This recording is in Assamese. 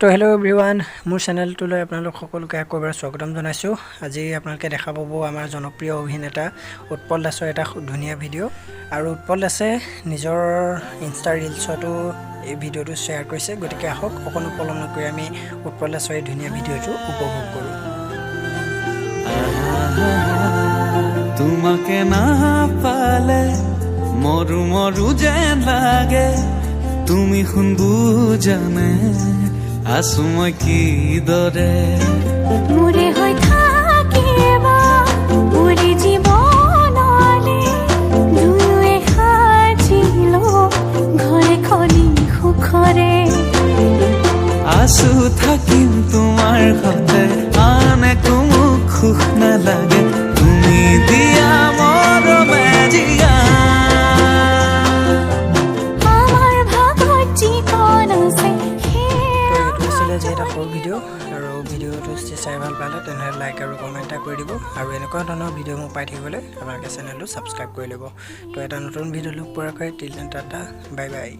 তো হেল্ল' এভৰিৱান মোৰ চেনেলটোলৈ আপোনালোক সকলোকে আকৌ এবাৰ স্বাগতম জনাইছোঁ। আজি আপোনালোকে দেখা পাব আমাৰ জনপ্ৰিয় অভিনেতা উৎপল দাসৰ এটা ধুনীয়া ভিডিঅ' আৰু উৎপল দাসে নিজৰ ইনষ্টা ৰিলছতো এই ভিডিঅ'টো শ্বেয়াৰ কৰিছে। গতিকে আহক অকণো পলম নকৰি আমি উৎপল দাসৰ এই ধুনীয়া ভিডিঅ'টো উপভোগ কৰোঁ। তোমাকে না পালে মৰু মৰু যেন লাগে, তুমি শুন বুজানে আছো মই কি দৰে মোৰে হৈ থাকিবা মোৰে জীৱনলে দুয়ে সাজিলো ঘৰে খনি সুখৰে আছো থাকিম তোমাৰ সতে আন একো মোক সুখ নালাগে তুমি দিয়া মৰমে জিয়া আমাৰ ভাগত জীৱন আছে যে এটা সৰু ভিডিঅ' আৰু ভিডিঅ'টো চাই ভাল পালে তেনেহ'লে লাইক আৰু কমেণ্ট এটা কৰি দিব আৰু এনেকুৱা ধৰণৰ ভিডিঅ' মোক পাই থাকিবলৈ আপোনালোকে চেনেলটো ছাবস্ক্ৰাইব কৰি ল'ব। তো এটা নতুন ভিডিঅ' লগ পোৱাৰ till then tata bye bye.